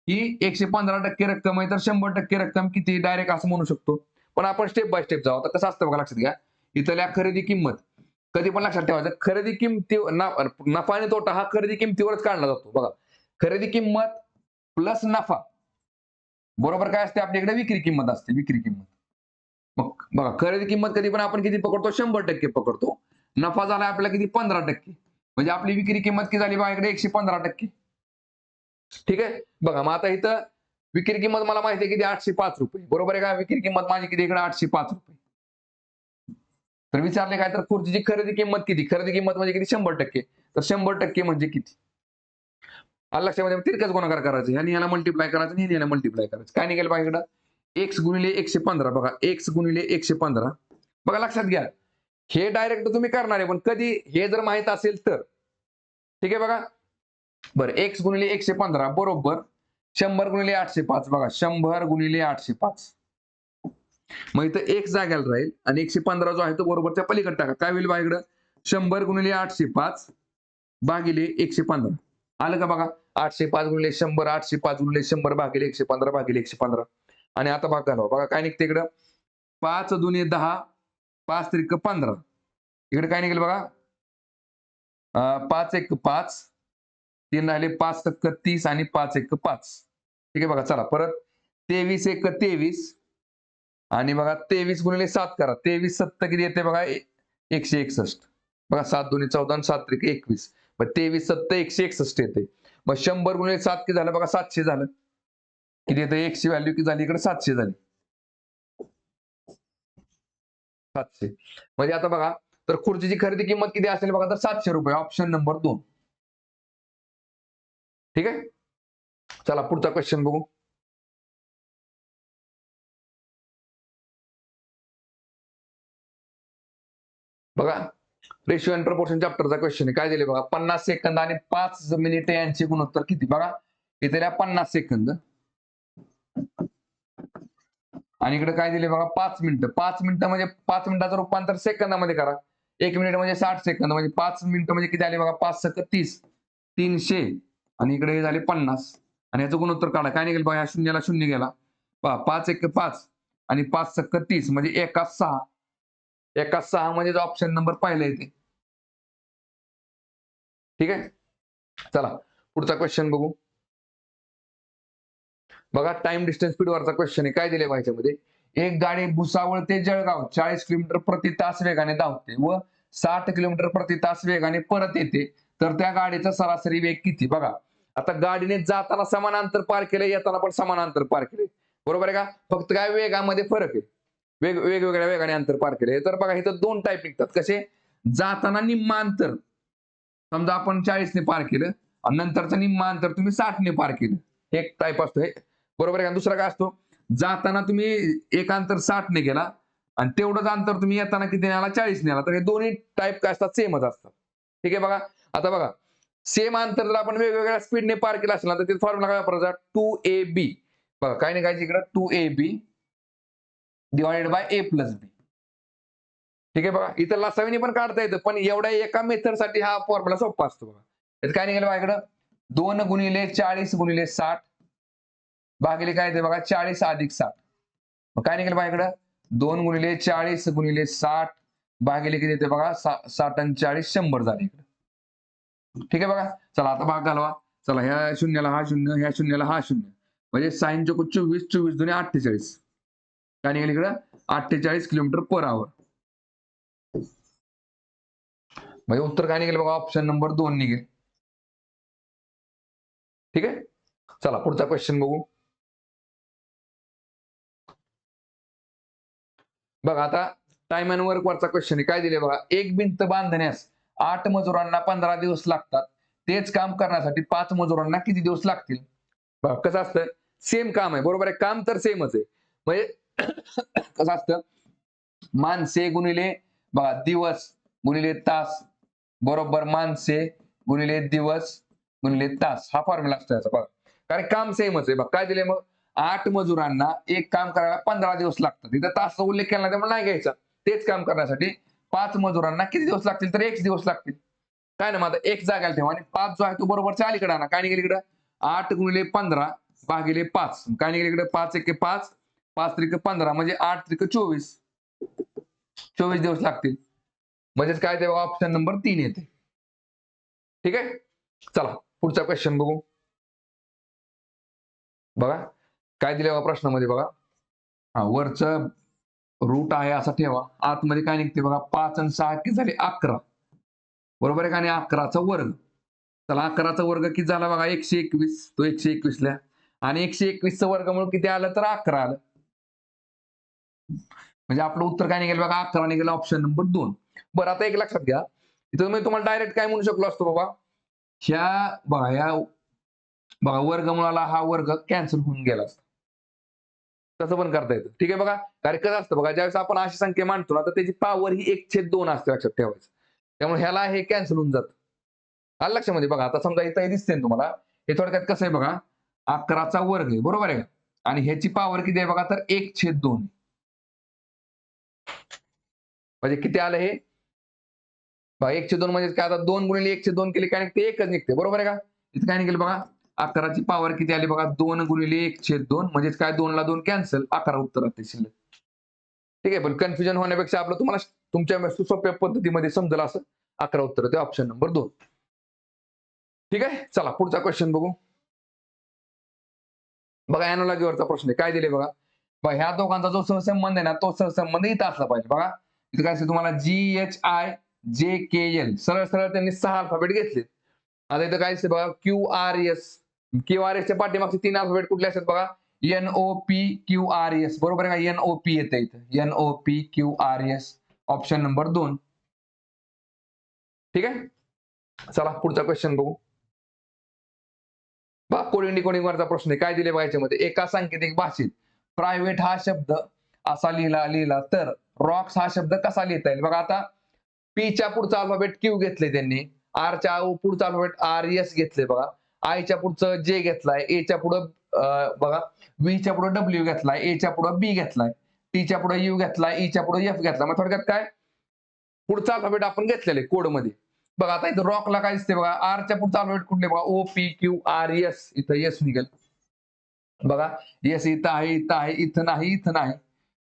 ही 115% रक्कम आहे, तर 100% रक्कम किती डायरेक्ट असं म्हणू शकतो. पण आपण स्टेप बाय स्टेप जाऊ. आता कसं असतं बघा, लक्षात घ्या. इथल्या खरेदी किंमत कधी पण लक्षात ठेवायचं, खरेदी किंमती नफा आणि तोटा हा खरेदी किंमतीवरच काढला जातो. बघा खरेदी किंमत प्लस नफा बरोबर काय असते, आपल्याकडे विक्री किंमत असते, विक्री किंमत. मग बघा खरेदी किंमत कधी पण आपण किती पकडतो, 100% पकडतो. नफा झाला आपल्याला किती, 15%. म्हणजे आपली विक्री किंमत किती झाली बघा इकडे, 115%. ठीक आहे. बघा मग आता इथं विक्री किंमत मला माहिती आहे किती, 805 रुपये, बरोबर आहे का. विक्री किंमत माझी किती इकडे, 805 रुपये. तर विचारले काय, तर खुर्चीची खरेदी किंमत किती, खरेदी किंमत म्हणजे किती, 100%. तर 100% म्हणजे किती. लक्षामध्ये तिरकस गुणाकार करायचं, ह्यानी याला मल्टिप्लाय करायचं आणि याला मल्टिप्लाय करायचं. काय निघेल बघा इकडं, एक्स गुणिले 115. बघा एक्स गुणिले 115. बघा लक्षात घ्या, हे डायरेक्ट तुम्ही करणार आहे, पण कधी हे जर माहित असेल तर. ठीक आहे बघा. बरं एक्स गुणिले 115 बरोबर 100 गुणिले 805. बघा 100 गुणिले 805. मग इथं एक जाग्याला राहील आणि 115 जो आहे तो बरोबरच्या पलीकडे टाका. काय होईल बघा इकडं, 100 गुणिले 805 भागिले 115. आलं का बघा, 805 गुणिले 100, 805 गुणिले 100 भागिले 115 भागिले 115. आणि आता भाग घालवा. बघा काय निघते इकडं, 5 दुने 10, 5 त्रिक 15. इकडे काय निघेल बघा, 5 एक 5, 3 राहिले, 5 सक्क 30 आणि 5 एक 5. ठीक आहे बघा. चला परत 23 एक 23 आणि बघा 23 गुणिले 7 करा. 23 सत्त किती येते बघा, 161. बघा 7 दुनी 14 आणि 7 त्रिक 21. मग 23 सत्त 161 येते. मग 100 गुणिले 7 किती झालं बघा, 700 झालं. किती येते, 1 ची व्हॅल्यू किती झाली इकडे, 700 झाली. 700. म्हणजे आता बघा, तर खुर्चीची खरेदी किंमत किती असेल बघा, तर 700 रुपये. Option number 2. ठीक आहे. चला पुढचा क्वेश्चन बघू. बघा रेशिओ अँड प्रपोर्शन चॅप्टरचा क्वेश्चन आहे. काय दिले बघा, 50 सेकंद आणि 5 मिनिटे यांचे गुणोत्तर किती. बघा इथे 50 सेकंद आणि इकडे काय दिले बघा, 5 मिनिटं. 5 मिनिटं म्हणजे 5 मिनिटाचं रूपांतर सेकंदामध्ये करा. 1 मिनिट म्हणजे 60 सेकंद, म्हणजे 5 मिनिटं म्हणजे किती आले बघा, 5 सक 30, 300 आणि इकडे हे झाले 50 आणि याचं गुणोत्तर काढा. काय निघेल बघा, शून्याला शून्य गेला. पहा 5 एक 5 आणि 5 सक 30 म्हणजे 1 6. 1 6 म्हणजे ऑप्शन नंबर पहिला येते. ठीक आहे. चला पुढचा क्वेश्चन बघू. बघा टाइम डिस्टन्स स्पीड वरचा क्वेश्चन आहे. काय दिले बघा याच्यामध्ये, एक गाडी भुसावळ ते जळगाव 40 किलोमीटर प्रति तास वेगाने धावते व 60 किलोमीटर प्रति तास वेगाने परत येते, तर त्या गाडीचा सरासरी वेग किती. बघा आता गाडीने जाताना समान अंतर पार केले, येताना पण समान अंतर पार केले, बरोबर आहे का. फक्त काय वेगामध्ये फरक आहे, वेगवेगळ्या वेगाने अंतर पार केले. तर बघा इथं 2 टाईप निघतात. कसे, जाताना निम्मा अंतर समजा आपण 40ने पार केलं आणि नंतरचं निम्मा अंतर तुम्ही 60ने पार केलं, एक टाईप असतो हे, बरोबर आहे का? दुसरा काय असतो, जाताना तुम्ही एक अंतर 60ने गेला आणि तेवढंच अंतर तुम्ही येताना किती नेला, 40 नेला, तर हे दोन्ही टाईप काय असतात, सेमच असतात. ठीक आहे बघा. आता बघा, सेम अंतर जर आपण वेगवेगळ्या स्पीडने पार केलं असेल ना, तर फॉर्म्युला काय वापरायचा, 2ab. बघा काय निघायचं इकडं, 2ab divided by a plus b. ठीक आहे बघा, इथं लसावीने पण काढता येतं, पण एवढ्या एका मेथडसाठी हा फॉर्म्युला सोपा असतो बघा. त्यात काय निघालं बघा इकडं, 2 गुणिले 40 गुणिले 60 भागिले काय येते बघा, 40 अधिक 60. मग काय निघालं बघा इकडं, 2 गुणिले 40 गुणिले 60 भागिले किती येते बघा, 60 आणि 40 100 झाले इकडे. ठीक आहे बघा. चला आता भाग घालवा. चला ह्या शून्याला हा शून्य, ह्या शून्याला हा शून्य, म्हणजे साइन चौक 24, 24 दुने 48. काय निघाल इकडं, 48 किलोमीटर पर आवर. म्हणजे उत्तर काय निघेल बघा, ऑप्शन नंबर 2 निघेल. ठीक आहे. चला पुढचा क्वेश्चन बघू. बघा आता टाइम अँड वर्क वरचा क्वेश्चन आहे. काय दिले बघा, एक भिंत बांधण्यास 8 मजुरांना 15 दिवस लागतात, तेच काम करण्यासाठी 5 मजुरांना किती दिवस लागतील? बघा कसं असतं, सेम काम आहे, बरोबर आहे, काम तर सेमच आहे. म्हणजे कसं असतं, माणसे गुणिले बघा दिवस गुणिले तास बरोबर माणसे गुणिले दिवस गुणिले तास, हा फॉर्म्युला असतो याचा बघा. कारण काम सेमच आहे. बघा काय दिले मग, 8 मजुरांना एक काम करायला 15 दिवस लागतात. इथं तासचा उल्लेख केला त्यामुळे नाही घ्यायचा. तेच काम करण्यासाठी 5 मजुरांना किती दिवस लागतील, तर 1 दिवस लागतील. काय ना मग आता एक जागायला ठेवा आणि 5 जो आहे तो बरोबरच्या अलीकडे आणा. काय निघेल इकडं, 8 गुणिले 15 भागिले 5. काय निघेल इकडे, 5 एके 5, 5 त्रिक 15, म्हणजे 8 त्रिक 24. 24 दिवस लागतील. म्हणजेच काय ते ऑप्शन नंबर 3 येते. ठीक आहे. चला पुढचा क्वेश्चन बघू. बघा काय दिले बघा प्रश्नामध्ये, बघा हा वरचं रूट आहे असं ठेवा, आतमध्ये काय निघते बघा, 5 आणि 6 किती झाले, 11. बरोबर आहे का, आणि 11चा वर्ग. चला 11चा वर्ग किती झाला बघा, 121. तो 121 ला आणि 121चं वर्गमूळ किती आलं, तर 11 आलं. म्हणजे आपलं उत्तर काय निघेल बघा, 11 निघेल, ऑप्शन नंबर 2. बरं आता एक लक्षात घ्या, इथं मी तुम्हाला डायरेक्ट काय म्हणू शकलो असतो बाबा, ह्या बघा ह्या बघा वर्गमुळाला हा वर्ग कॅन्सल होऊन गेला असता. तसं पण करता येतं. ठीक आहे बघा. कारण कसं असतं बघा, ज्यावेळेस आपण अशी संख्या मांडतो ना, तर त्याची पॉवर ही 1/2 असते, लक्षात ठेवायचं. त्यामुळे ह्याला हे कॅन्सल होऊन जातं. आलं लक्षामध्ये. बघा आता समजा इथं दिसते ना तुम्हाला, हे थोडक्यात कसं आहे बघा, 11चा वर्ग आहे, बरोबर आहे का, आणि ह्याची पॉवर किती आहे बघा, तर 1/2. म्हणजे किती आलं हे, 1/2 म्हणजे काय, आता 2 गुणिले 1/2 केले काय निघते, एकच निघते, बरोबर आहे का. इथं काय निघेल बघा, 11ची पॉवर किती आली बघा, 2 गुणिले 1/2 म्हणजेच काय, 2 ला 2 कॅन्सल, 11 उत्तर राहते शिल्लक. ठीक आहे, पण कन्फ्युजन होण्यापेक्षा आपलं तुम्हाला तुमच्या सोप्या पद्धतीमध्ये समजेल असं 11 उत्तर ते ऑप्शन नंबर 2. ठीक आहे. चला पुढचा क्वेश्चन बघू. बघा अॅनालॉजीवरचा प्रश्न आहे. काय दिले बघा, ह्या दोघांचा जो सहसंबंध आहे ना, तो सहसंबंध इथं असला पाहिजे. बघा इथं काय तुम्हाला GHIJKL सरळ सरळ त्यांनी 6 अल्फाबेट घेतले. आता इथं काय बघा, QRS च्या पाठीमागचे 3 अल्फाबेट कुठले असतात बघा, NOPQRS, बरोबर आहे का, NOP येते इथं, NOPQRS, ऑप्शन नंबर 2. ठीक आहे. चला पुढचा क्वेश्चन बघू. कोडिंग डिकोडिंग वरचा प्रश्न आहे. काय दिले बघा याच्यामध्ये, एका सांकेतिक भाषेत प्रायव्हेट हा शब्द असा लिहिला तर रॉक्स हा शब्द कसा लिहिता येईल. बघा आता पीच्या पुढचा अल्फाबेट क्यू घेतले त्यांनी, आरच्या पुढचा अल्फाबेट RS घेतले बघा, आयच्या पुढचं जे घेतलाय, एच्या पुढं बघा व्हीच्या पुढं डब्ल्यू घेतलाय, एच्या पुढं बी घेतलाय, टीच्या पुढे यू घेतलाय, ईच्या पुढे एफ घेतला. मग थोडक्यात काय, पुढचा अल्फाबेट आपण घेतलेले कोडमध्ये. बघा आता इथं रॉकला काय दिसते बघा, आरच्या पुढचा अल्फाबेट कुठले बघा, OPQRS, इथं यस निघेल. बघा यस इथं आहे, इथं आहे, इथं नाही, इथं नाही.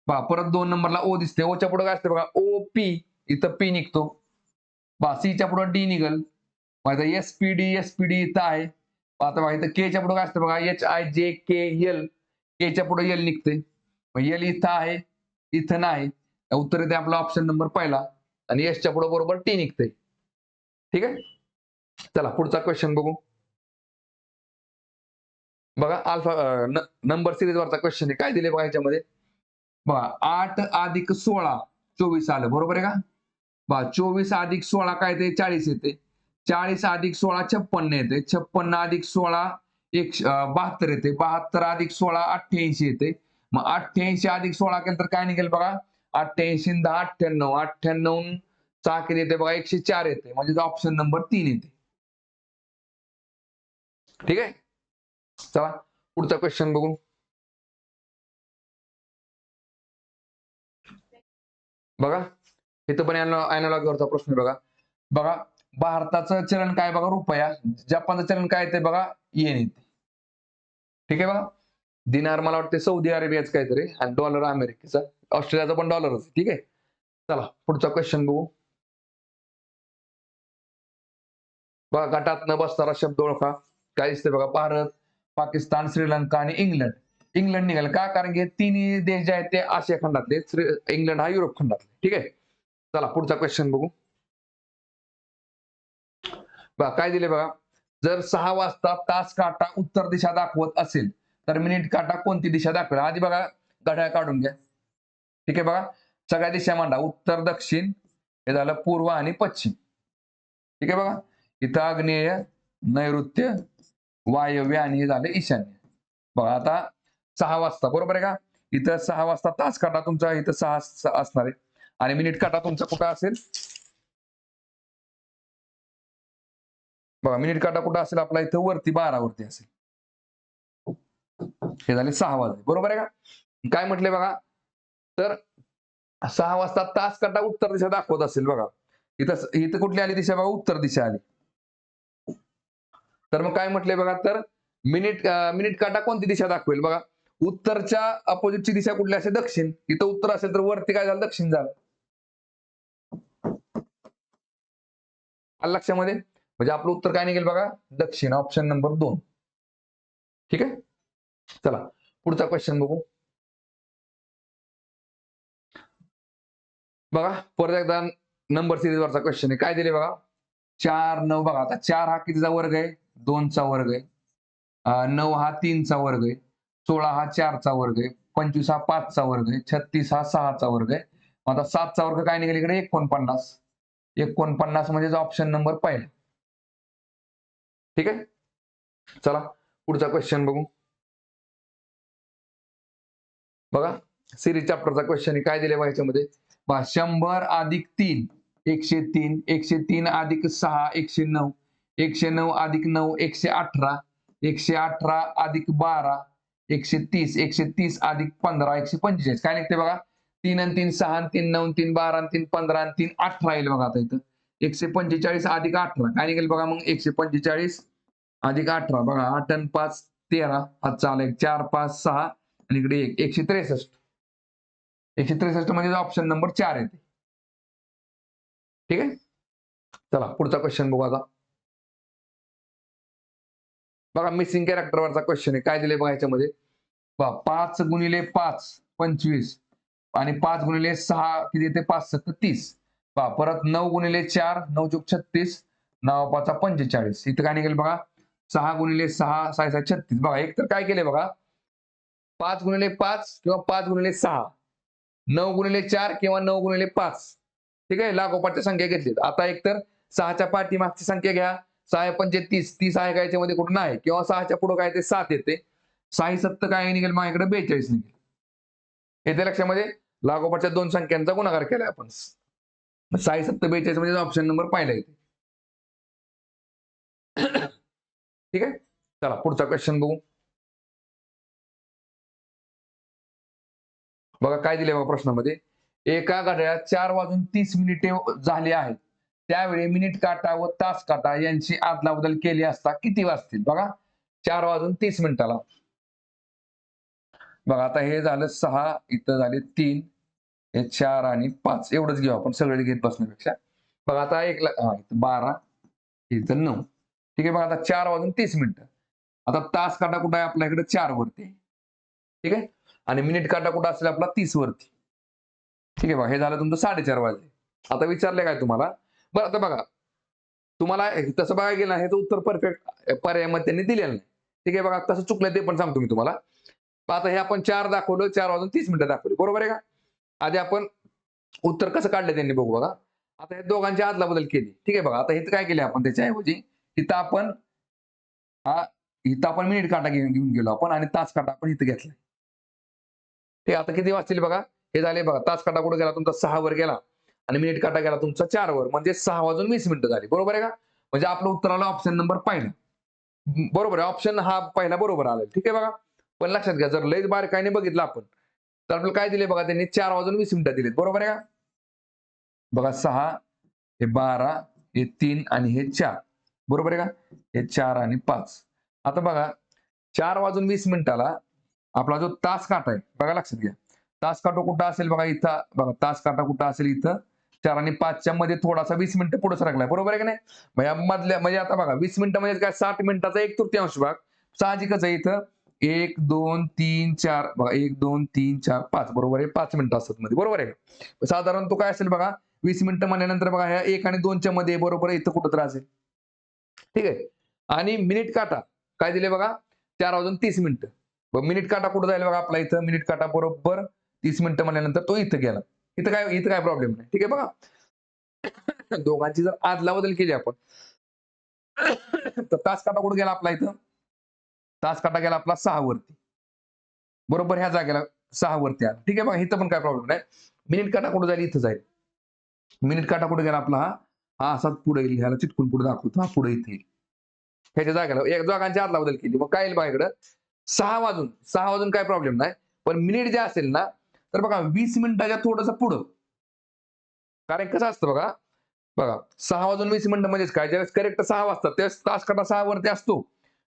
बघा परत 2 नंबरला ओ दिसते, ओच्या पुढे काय असते बघा, OP, इथं पी निघतो. बघा सीच्या पुढे डी निघल, मग SPD इथं आहे. आता बघा इथं केच्या पुढे काय असतं बघा, HIJKL, केच्या पुढे एल निघते. मग एल इथं आहे, इथं नाही. उत्तर येते आपला ऑप्शन नंबर पहिला, आणि एसच्या पुढे बरोबर टी निघते. ठीक आहे. चला पुढचा क्वेश्चन बघू. बघा अल्फा नंबर सिरीज वरचा क्वेश्चन आहे. काय दिले बघा याच्यामध्ये, बघा 8 अधिक 16 24 आलं, बरोबर आहे का. 24 अधिक 16 काय येते 40 येते. 40 अधिक 16 56 येते. 56 अधिक 16 72 येते. 72 अधिक 16 88 येते. मग 88 अधिक 16 केलं तर काय निघेल बघा 88 10 98 98 6 किती येते बघा 104 येते. म्हणजे ऑप्शन नंबर 3 येते. ठीक आहे. चला पुढचा क्वेश्चन बघू. बघा इथं पण अॅनालॉगवरचा प्रश्न बघा. बघा भारताचं चलन काय बघा रुपया. जपानचं चलन काय येते बघा येन येते. ठीक आहे बघा. दिनार मला वाटते सौदी अरेबियाचं काहीतरी आणि डॉलर अमेरिकेचा. ऑस्ट्रेलियाचा पण डॉलरच. ठीक आहे. चला पुढचा क्वेश्चन बघू. बघा गटात न बसणारा शब्द ओळखा. काय दिसते बघा भारत, पाकिस्तान, श्रीलंका आणि इंग्लंड. इंग्लंड निघाल का कारण की तिन्ही देश जे आहेत ते आशिया खंडातले. इंग्लंड हा युरोप खंडातले. ठीक आहे. चला पुढचा क्वेश्चन बघू. बघा काय दिले बघा. जर 6 वाजता तास काटा उत्तर दिशा दाखवत असेल तर मिनिट काटा कोणती दिशा दाखवेल. आधी बघा घड्याळ काढून घ्या. ठीक आहे बघा. सगळ्या दिशा मांडा. उत्तर, दक्षिण, हे झालं पूर्व आणि पश्चिम. ठीक आहे बघा. इथं आग्नेय, नैऋत्य, वायव्य आणि हे झालं ईशान्य. बघा आता 6 वाजता बरोबर आहे का. इथं 6 वाजता तास काटा तुमचा इथं 6 असणार आहे आणि मिनिट काटा तुमचा कुठं असेल बघा. मिनिट काटा कुठं असेल आपला इथं वरती 12 वरती असेल. हे झाले 6 वाजले बरोबर आहे का. काय म्हटले बघा. तर 6 वाजता तास काटा उत्तर दिशा दाखवत असेल बघा. इथं इथं कुठली आली दिशा बघा उत्तर दिशा आली. तर मग काय म्हटलंय बघा. तर मिनिट काटा कोणती दिशा दाखवेल बघा. उत्तरच्या अपोजिटची दिशा कुठली असेल दक्षिण. इथं उत्तर असेल तर वरती काय झालं दक्षिण झालं. आलं लक्षामध्ये. म्हणजे आपलं उत्तर काय निघेल बघा दक्षिण. Option number 2. ठीक आहे. चला पुढचा क्वेश्चन बघू. बघा परत एकदा नंबर सिरीजवरचा क्वेश्चन आहे. काय दिले बघा 4 9 बघा. आता 4 हा कितीचा वर्ग आहे 2 चा वर्ग आहे. 9 हा 3 चा वर्ग आहे. 16 हा 4 चा वर्ग आहे. 25 हा 5 चा वर्ग आहे. 36 हा 6 चा वर्ग आहे. आता 7 चा वर्ग काय निघेल इकडे 49. 49 म्हणजे ऑप्शन नंबर पहिला. ठीक आहे. चला पुढचा क्वेश्चन बघू. बघा सिरीज चॅप्टरचा क्वेश्चन आहे. काय दिले बघा याच्यामध्ये 100 अधिक 3 103. 103 अधिक 6 109. 109 अधिक 9 118. 118 अधिक 12 130. 130 अधिक 15 145. काय निघते बघा 3 आणि 3 6 आणि 3 9 3 12 आणि 3 15 आणि 3 18 येईल बघा. आता इथं 145 अधिक 18 काय निघेल बघा. मग 145 अधिक 18 बघा 8 आणि 5 13. हा चालेल 4 5 6 आणि इकडे 163. 163 म्हणजे ऑप्शन नंबर 4 येते. ठीक आहे. चला पुढचा क्वेश्चन बघू आता. बघा मिसिंग कॅरेक्टरवरचा क्वेश्चन आहे. काय दिले बघा याच्यामध्ये 5 गुणिले 5 25 आणि 5 गुणिले 6 किती येते 5 7 30. परत 9 गुणिले 4 9 चोक 36 9 5 45. इथं काय निघेल बघा 6 गुणिले 6 6 6 36. बघा एक तर काय केले बघा 5 गुणिले 5 किंवा 5 गुणिले 6 9 गुणिले 4 किंवा 9 गुणिले 5. ठीक आहे. लागोपाठच्या संख्या घेतली. आता एकतर 6च्या पाठीमागची संख्या घ्या. 6 पंचे 30. 30 आहे का याच्यामध्ये कुठं नाही किंवा 6च्या पुढे काय ते 7 येते. 6 7 काय निघेल माझ्याकडे 42 निघेल. येते लक्षामध्ये. लागोपाठच्या दोन संख्यांचा गुणाकार केलाय आपण. 6 7 42 म्हणजे ऑप्शन नंबर पहिला येते. ठीक आहे. चला पुढचा क्वेश्चन बघू. बघा काय दिले बघा प्रश्नामध्ये एका घड्याळात 4 वाजून 30 मिनिटे झाली आहेत. त्यावेळी मिनिट काटा व तास काटा यांची अदलाबदल केली असता किती वाजतील. बघा 4 वाजून 30 मिनिटाला. बघा आता हे झालं 6 इथं झाले 3 हे 4 आणि 5 एवढंच घेऊ आपण सगळे घेत बसण्यापेक्षा. बघा आता 12 इथं 9. ठीक आहे. बघा आता 4 वाजून 30 मिनिटं. आता तास काटा कुठं आहे आपल्या इकडे 4 वरती. ठीक आहे. आणि मिनिट काटा कुठं असेल आपला 30 वरती. ठीक आहे बघा हे झालं तुमचं 4:30 वाजले. आता विचारले काय तुम्हाला. बरं आता बघा तुम्हाला तसं बघायला गेलं हे उत्तर परफेक्ट पर्यायामध्ये त्यांनी दिलेलं नाही. ठीक आहे. बघा कसं चुकलं ते पण सांगतो मी तुम्हाला. आता हे आपण 4 दाखवलं 4 वाजून 30 मिनिटं दाखवली बरोबर आहे का. आधी आपण उत्तर कसं काढलं त्यांनी बघू. बघा आता हे दोघांची आदला बदल केली. ठीक आहे बघा. आता इथं काय केले आपण त्याच्याऐवजी इथं आपण हा इथं आपण मिनिट काटा घेऊन घेऊन गेलो आपण आणि तास काटा आपण इथं घेतला. ते आता किती वाजतील बघा? हे झाले बघा. तास काटा कुठे गेला तुमचा 6 वर गेला आणि मिनिट काटा गेला तुमचा 4 वर म्हणजे 6 वाजून 20 मिनिटं झाली. बरोबर आहे का? म्हणजे आपलं उत्तर आलं ऑप्शन नंबर पहिला. बरोबर आहे. ऑप्शन हा पहिला बरोबर आला. ठीक आहे बघा. पण लक्षात घ्या जर लयच बारकाईने बघितलं आपण तर आपल्याला काय दिले बघा त्यांनी 4 वाजून 20 मिनिटं दिलीत. बरोबर आहे का? बघा 6 हे 12 हे 3 आणि हे 4 बरोबर आहे का? हे 4 आणि 5 आता बघा 4 वाजून 20 मिनिटाला आपला जो तास काटा आहे बघा लक्षात घ्या. तास काटा कुठं असेल बघा इथं बघा तास काटा कुठं असेल इथं 4 आणि 5च्या मध्ये थोडासा 20 मिनिटं पुढे सरकलाय. बरोबर आहे की नाही? मग या मधल्या म्हणजे आता बघा 20 मिनिटं म्हणजे काय 60 मिनिटाचा 1/3 भाग. साहजिकच आहे इथं 1, 2, 3, 4 बघा 1, 2, 3, 4, 5 बरोबर आहे 5 मिनिटं असतात मध्ये. बरोबर आहे का? साधारण तो काय असेल बघा 20 मिनिटं म्हणल्यानंतर बघा ह्या 1 आणि 2च्या मध्ये बरोबर इथं कुठं तर असेल. ठीक आहे. आणि मिनिट काटा काय दिले बघा 4 वाजून 30 मिनिटं. मग मिनिट काटा कुठं जाईल बघा आपला इथं मिनिट काटा बरोबर 30 मिनिटं म्हणल्यानंतर तो इथं गेला. इथं काय प्रॉब्लेम नाही. ठीक आहे बघा. दोघांची जर आदला बदल केली आपण तर तास काटा कुठे गेला आपला इथं? तास काटा गेला आपला 6 वरती. बरोबर ह्या जागेला 6 वरती आला. ठीक आहे बघा इथं पण काय प्रॉब्लेम नाही. मिनिट काटा कुठे जाईल? इथं जाईल. मिनिट काटा कुठे गेला आपला हा असाच पुढे येईल. ह्याला चिटकून पुढे दाखवतो. हा पुढे इथे येईल. ह्याच्या जागेला एक दोघांची आदला बदल केली. मग काय येईल बघा इकडं 6 वाजून काय प्रॉब्लेम नाही. पण मिनिट जे असेल ना तर बघा 20 मिनिटाच्या थोडंसं पुढं. कारण कसं असतं बघा, बघा 6 वाजून 20 मिनिटं म्हणजेच काय ज्यावेळेस करेक्ट 6 वाजतात त्यावेळेस तास काटा 6 वरती असतो.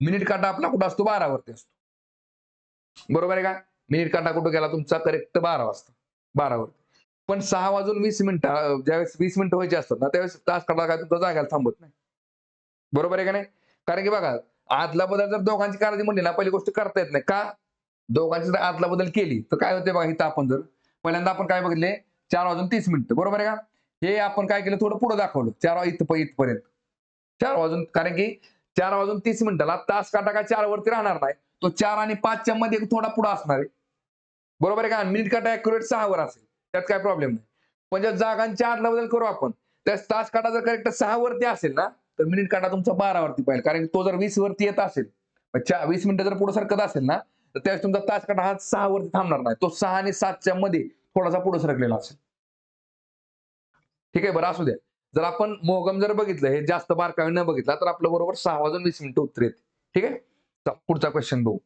मिनिट काटा आपला कुठं असतो 12 वरती असतो. बरोबर आहे का? मिनिट काटा कुठं गेला तुमचा करेक्ट 12 वाजता. 12 वरती. पण 6 वाजून 20 मिनिटं ज्यावेळेस 20 मिनिटं व्हायची असतात ना त्यावेळेस तास काटा काय तुमचा जागायला थांबत नाही. बरोबर आहे का नाही? कारण की बघा आदला बदल जर दोघांची करायची म्हणली ना पहिली गोष्ट करता येत नाही. का? दोघांची जर आदला बदल केली तर काय होते बघा इथं आपण जर पहिल्यांदा आपण काय बघितले 4 वाजून 30 मिनिटं बरोबर आहे का? हे आपण काय केलं थोडं पुढे दाखवलं 4 इथपर्यंत. 4 वाजून कारण की 4 वाजून 30 मिनिटाला तास काटा काय 4 वरती राहणार नाही. तो 4 आणि 5च्या मध्ये थोडा पुढे असणार आहे. बरोबर आहे का? मिनिट काटा ॲक्युरेट 6 वर असेल. त्यात काय प्रॉब्लेम नाही. पण ज्या जागांच्या आदला बदल करू आपण त्या तास काटा जर करेक्ट 6 वरती असेल ना तर मिनिट काटा तुमचा 12 वरती पाहिजे. कारण तो जर 20 वरती येत असेल 20 मिनिटं जर पुढे सरकत असेल ना तर त्यावेळेस तुमचा तास काटा हा 6 वरती थांबणार नाही. तो 6 आणि 7च्या मध्ये थोडासा पुढे सरकलेला असेल. ठीक आहे बरं असू द्या. जर आपण मोहगम जर बघितलं हे जास्त बारकाईने न बघितला तर आपलं बरोबर 6 वाजून 20 मिनिटं उत्तर येते. ठीक आहे? चला पुढचा क्वेश्चन बघू.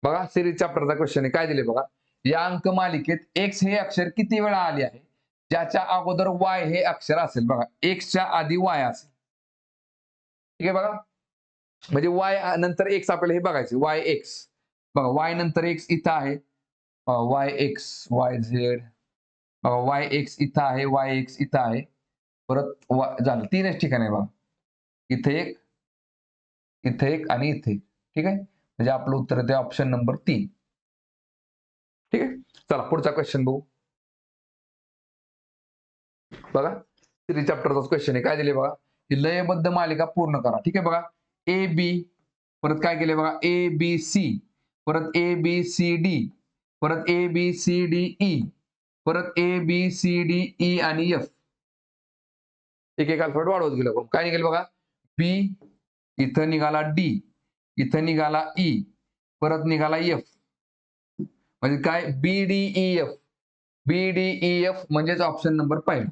बघा सिरीज चॅप्टरचा क्वेश्चन आहे. काय दिले बघा. या अंक मालिकेत एक्स हे अक्षर किती वेळा आले आहे? ज्याच्या अगोदर वाय हे अक्षर असेल बघा. एक्सच्या आधी वाय असेल. ठीक आहे बघा. म्हणजे वाय नंतर एक्स आपल्याला हे बघायचे. Y x. बघा वाय नंतर एक्स इथं आहे. Y x, Y Z. Y x इथं आहे, वाय एक्स इथं आहे. परत झालं 3च ठिकाण आहे बघा. इथे एक, इथे एक आणि इथे एक. ठीक आहे? म्हणजे आपलं उत्तर येते ऑप्शन नंबर 3. ठीक आहे? चला पुढचा क्वेश्चन बघू. बघा सिरीज चॅप्टरचा क्वेश्चन आहे. काय दिले बघा. ही लयबद्ध मालिका पूर्ण करा. ठीक आहे बघा. ए बी परत काय केले बघा ए बी सी परत ए बी सी डी परत A B C D E परत A B C D E आणि एफ एक एक अल्फाबेट वाढवत गेलो आपण. काय निघेल बघा बी इथं निघाला डी इथं निघाला ई परत निघाला एफ म्हणजे काय बी डी ई एफ बी डी ई एफ म्हणजेच ऑप्शन नंबर पहिला.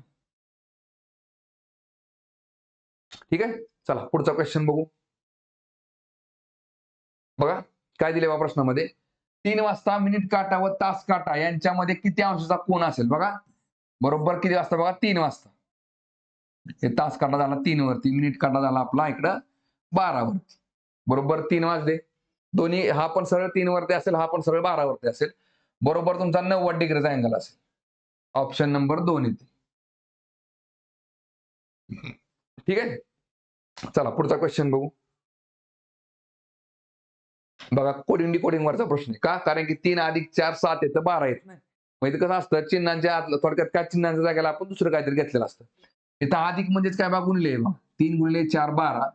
ठीक आहे चला पुढचा क्वेश्चन बघू. बघा काय दिले बा प्रश्नामध्ये 3 वाजता मिनिट काटा व तास काटा यांच्यामध्ये किती अंशाचा कोन असेल बघा. बरोबर किती वाजता बघा 3 वाजता. हे तास काटा झाला 3 वरती मिनिट काटा झाला आपला इकडं 12 वरती. बरोबर 3 वाजले. दोन्ही हा पण सरळ 3 वरती असेल हा पण सरळ 12 वरती असेल. बरोबर तुमचा 90 डिग्रीचा अँगल असेल. ऑप्शन नंबर 2 येते. ठीक आहे चला पुढचा क्वेश्चन बघू. बघा कोडिंग डिकोडिंग वरचा प्रश्न आहे. का? कारण की 3 अधिक 4 7 येतं 12 येत नाही. म्हणजे कसं असतं चिन्हांच्या आतलं थोडक्यात काय चिन्हांच्या जागेला आपण दुसरं काहीतरी घेतलेलं असतं. इथं अधिक म्हणजेच काय बघा गुणले बघा 3 गुणिले 4 12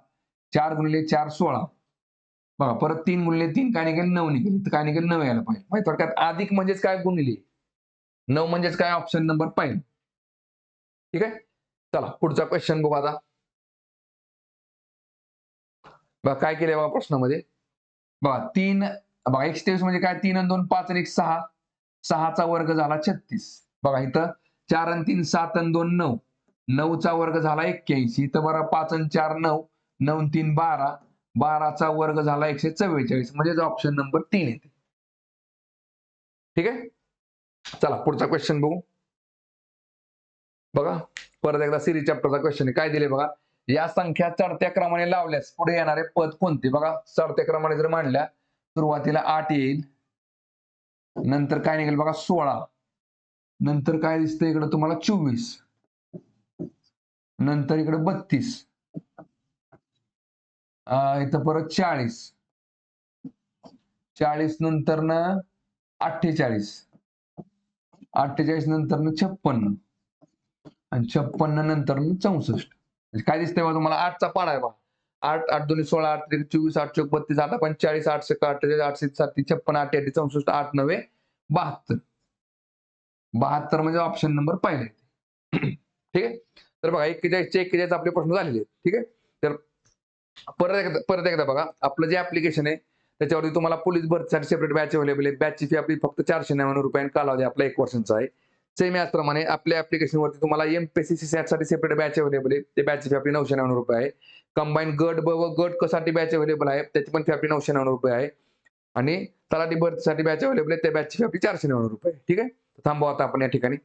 4 गुणिले 4 16 बघा परत 3 गुणिले 3 काय निघेल 9 निघेल. इथं काय निघेल 9 यायला पाहिजे. म्हणजे थोडक्यात अधिक म्हणजेच काय गुणिले 9 म्हणजेच काय ऑप्शन नंबर पहिला. ठीक आहे. चला पुढचा क्वेश्चन बघू आता. बघा काय केलंय बघा प्रश्नामध्ये. बघा 3 बघा 123 म्हणजे काय 3 आणि 2 5 आणि 1 6. 6चा वर्ग झाला 36. बघा इथं 4 आणि 3 7 आणि 2 9. 9चा वर्ग झाला 81. इथं बघा 5 आणि 4 9. 9 आणि 3 12. 12चा वर्ग झाला 144. म्हणजे ऑप्शन नंबर 3 येते. ठीक आहे. चला पुढचा क्वेश्चन बघू. बघा परत एकदा सिरीज चॅप्टरचा क्वेश्चन आहे. काय दिले बघा. या संख्या चढत्या क्रमाने लावल्यास पुढे येणारे पद कोणते. बघा चढत्या क्रमाने जर मांडल्या सुरुवातीला 8 येईल, नंतर काय निघेल बघा 16, नंतर काय दिसतंय इकडे तुम्हाला 24, नंतर इकडे 32, इथं परत 40, 40 नंतर न 48, 48 नंतर न 56 आणि 56 नंतर न 64. काय दिसतंय बघा तुम्हाला 8चा पाढा आहे बघा. 8 8 2 16 8 3 24 8 चौक 32 8 5 40 8 6 48 8 7 56 8 8 64 8 9 72. 72 म्हणजे ऑप्शन नंबर पहिले. ठीक आहे. तर बघा 41 चे 41 आपले प्रश्न झालेले आहेत. ठीक आहे. तर परत एकदा बघा आपलं जे ऍप्लिकेशन आहे त्याच्यावरती तुम्हाला पोलीस भरतीसाठी सेपरेट बॅच अवेलेबल आहे. बॅचची फी आपली फक्त 499 रुपये आणि कालावधी आपला 1 वर्षांचा आहे. सेम याचप्रमाणे आपल्या ऍप्लिकेशनवरती तुम्हाला एमपीएससी साठी सेपरेट बॅच अवेलेबल आहे. ते बॅचची फी आपली 999 रुपये आहे. कंबाईन गट ब व गट क साठी बॅच अवेलेबल आहे. त्याची पण फी आपली 999 रुपये आहे. आणि तलाठी भरतीसाठी बॅच अवेलेबल आहे. त्या बॅचची फी आपली 499 रुपये. ठीक आहे. थांबवा आता आपण या ठिकाणी.